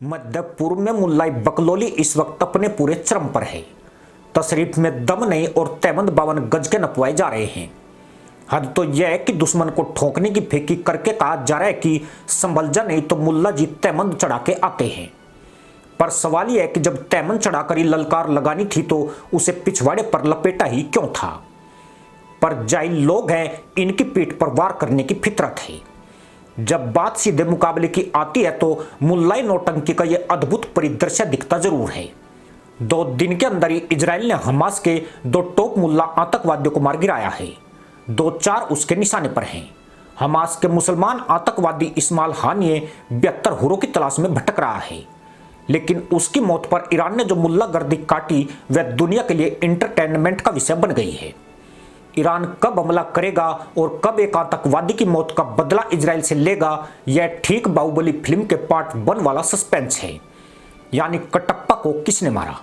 मध्य पूर्व में मुल्ला बकलौली इस वक्त अपने पूरे चरम पर है। तशरीफ में दम नहीं और तहमद 52 गज के नपवाए जा रहे हैं। हद तो यह है कि दुश्मन को ठोकने की फेंकी करके कहा जा रहा है कि संभल जा नहीं तो मुल्ला जी तहमद चढ़ा के आते हैं। पर सवाल यह है कि जब तहमद चढ़ाकर ही ललकार लगानी थी तो उसे पिछवाड़े पर लपेटा ही क्यों था। पर जाहिल लोग हैं, इनकी पीठ पर वार करने की फितरत है। जब बात सीधे मुकाबले की आती है तो मुल्लाई नौटंकी का यह अद्भुत परिदृश्य दिखता जरूर है। 2 दिन के अंदर ही इजराइल ने हमास के 2 टॉप मुल्ला आतंकवादियों को मार गिराया है। 2-4 उसके निशाने पर हैं। हमास के मुसलमान आतंकवादी इस्माइल हानिये 72 हुरों की तलाश में भटक रहा है, लेकिन उसकी मौत पर ईरान ने जो मुल्ला गर्दी काटी वह दुनिया के लिए इंटरटेनमेंट का विषय बन गई है। ईरान कब हमला करेगा और कब एक आतंकवादी की मौत का बदला इजराइल से लेगा, यह ठीक बाहुबली फिल्म के पार्ट 1 वाला सस्पेंस है, यानी कटप्पा को किसने मारा।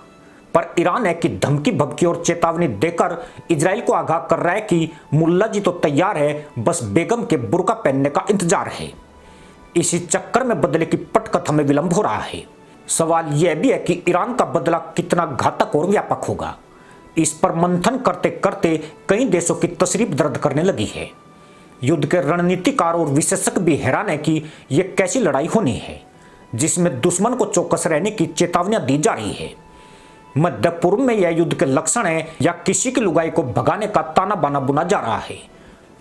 पर ईरान है कि धमकी भभकी और चेतावनी देकर इजराइल को आगाह कर रहा है कि मुल्ला जी तो तैयार है, बस बेगम के बुर्का पहनने का इंतजार है। इसी चक्कर में बदले की पटकथा में विलंब हो रहा है। सवाल यह भी है कि ईरान का बदला कितना घातक और व्यापक होगा। इस पर मंथन करते करते कई देशों की तशरीफ दर्द करने लगी है। युद्ध के रणनीतिकार और विशेषज्ञ भी हैरान है कि यह कैसी लड़ाई होनी है जिसमें दुश्मन को चौकस रहने की चेतावनियां दी जा रही है। मध्य पूर्व में यह युद्ध के लक्षण है या किसी की लुगाई को भगाने का ताना बाना बुना जा रहा है।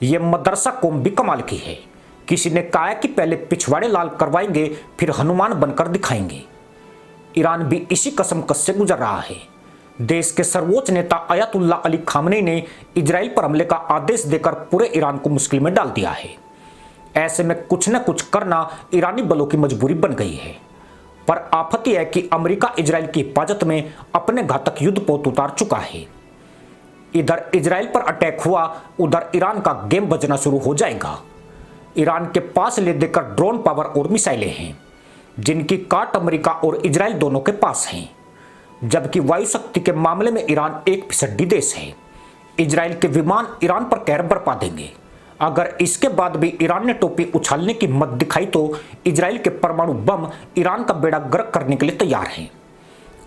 यह मदरसा कौम भी कमाल की है। किसी ने कहा कि पहले पिछवाड़े लाल करवाएंगे फिर हनुमान बनकर दिखाएंगे। ईरान भी इसी कसमकस से गुजर रहा है। देश के सर्वोच्च नेता अयातुल्ला अली खामनेई ने इजराइल पर हमले का आदेश देकर पूरे ईरान को मुश्किल में डाल दिया है। ऐसे में कुछ न कुछ करना ईरानी बलों की मजबूरी बन गई है। पर आफत यह है कि अमेरिका इजराइल की हिफाजत में अपने घातक युद्ध पोत उतार चुका है। इधर इजराइल पर अटैक हुआ, उधर ईरान का गेम बजना शुरू हो जाएगा। ईरान के पास ले देकर ड्रोन पावर और मिसाइलें हैं जिनकी काट अमेरिका और इजराइल दोनों के पास हैं, जबकि वायु शक्ति के मामले में ईरान एक फिसड्डी देश है। इजराइल के विमान ईरान पर कहर बरपा देंगे। अगर इसके बाद भी ईरान ने टोपी उछालने की हिम्मत दिखाई तो इजराइल के परमाणु बम ईरान का बेड़ा गर्क करने के लिए तैयार हैं।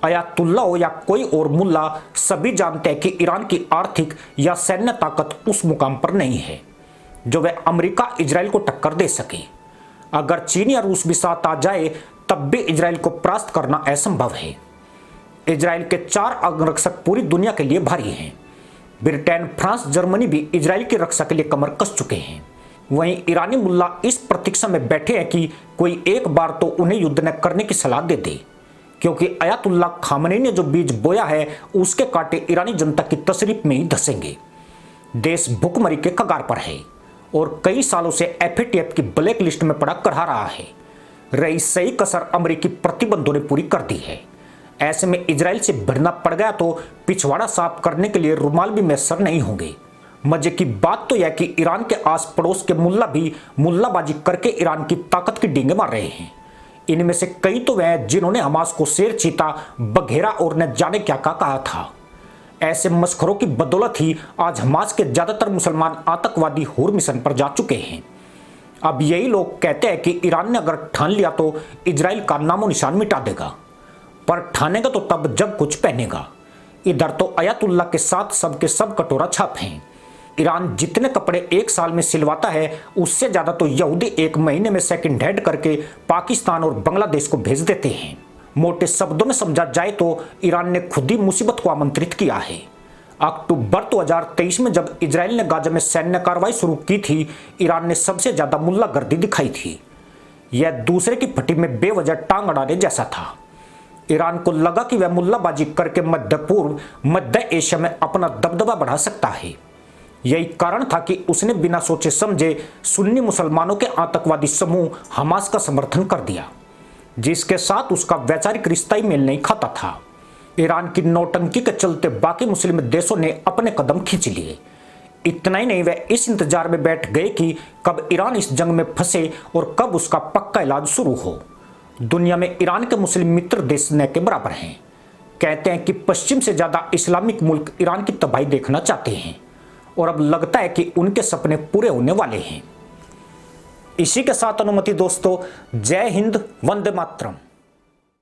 अयातुल्ला हो या कोई और मुल्ला, सभी जानते हैं कि ईरान की आर्थिक या सैन्य ताकत उस मुकाम पर नहीं है जो वह अमेरिका इजराइल को टक्कर दे सके। अगर चीन या रूस भी साथ आ जाए तब भी इजराइल को परास्त करना असंभव है। इजराइल के 4 अंगरक्षक पूरी दुनिया के लिए भारी हैं। ब्रिटेन, फ्रांस, जर्मनी भी इजराइल की रक्षा के लिए कमर कस चुके हैं। वहीं ईरानी मुल्ला इस प्रतीक्षा में बैठे हैं कि कोई एक बार तो उन्हें युद्ध न करने की सलाह दे दे, क्योंकि अयातुल्ला खामनेई ने जो बीज बोया है उसके कांटे ईरानी जनता की तशरीफ में ही धसेंगे। देश भुखमरी के कगार पर है और कई सालों से FATF की ब्लैक लिस्ट में पड़ा करहा रहा है। रही सही कसर अमेरिकी प्रतिबंधों ने पूरी कर दी है। ऐसे में इजराइल से भिड़ना पड़ गया तो पिछवाड़ा साफ करने के लिए रुमाल भी मैसर नहीं होंगे। मजे की बात तो यह कि ईरान के आस पड़ोस के मुल्ला भी मुल्लाबाजी करके ईरान की ताकत की डींगे मार रहे हैं। इनमें से कई तो वह हैं जिन्होंने हमास को शेर, चीता, बघेरा और न जाने क्या कहा था। ऐसे मस्खरों की बदौलत ही आज हमास के ज्यादातर मुसलमान आतंकवादी हुर मिशन पर जा चुके हैं। अब यही लोग कहते हैं कि ईरान ने अगर ठान लिया तो इजराइल का नामो निशान मिटा देगा, पर ठानेगा तो तब जब कुछ पहनेगा। इधर तो अयातुल्ला के साथ सबके सब कटोरा छाप हैं। ईरान जितने कपड़े एक साल में सिलवाता है उससे ज्यादा तो यहूदी एक महीने में सेकंड हैंड करके पाकिस्तान और बांग्लादेश को भेज देते हैं। मोटे शब्दों में समझा जाए तो ईरान ने खुद ही मुसीबत को आमंत्रित किया है। अक्टूबर 2023 में जब इजराइल ने गाजा में सैन्य कार्रवाई शुरू की थी, ईरान ने सबसे ज्यादा मुल्लागर्दी दिखाई थी। यह दूसरे की फटी में बेवजह टांग अड़ाने जैसा था। ईरान को लगा कि वह मुल्लाबाजी करके मध्य पूर्व, मध्य एशिया में अपना दबदबा बढ़ा सकता है। यही कारण था कि उसने बिना सोचे समझे सुन्नी मुसलमानों के आतंकवादी समूह हमास का समर्थन कर दिया, जिसके साथ उसका वैचारिक रिश्ता ही मेल नहीं खाता था। ईरान की नौटंकी के चलते बाकी मुस्लिम देशों ने अपने कदम खींच लिए। इतना ही नहीं, वे इस इंतजार में बैठ गए कि कब ईरान इस जंग में फंसे और कब उसका पक्का इलाज शुरू हो। दुनिया में ईरान के मुस्लिम मित्र देश न के बराबर हैं। कहते हैं कि पश्चिम से ज्यादा इस्लामिक मुल्क ईरान की तबाही देखना चाहते हैं और अब लगता है कि उनके सपने पूरे होने वाले हैं। इसी के साथ अनुमति दोस्तों, जय हिंद, वंदे मातरम।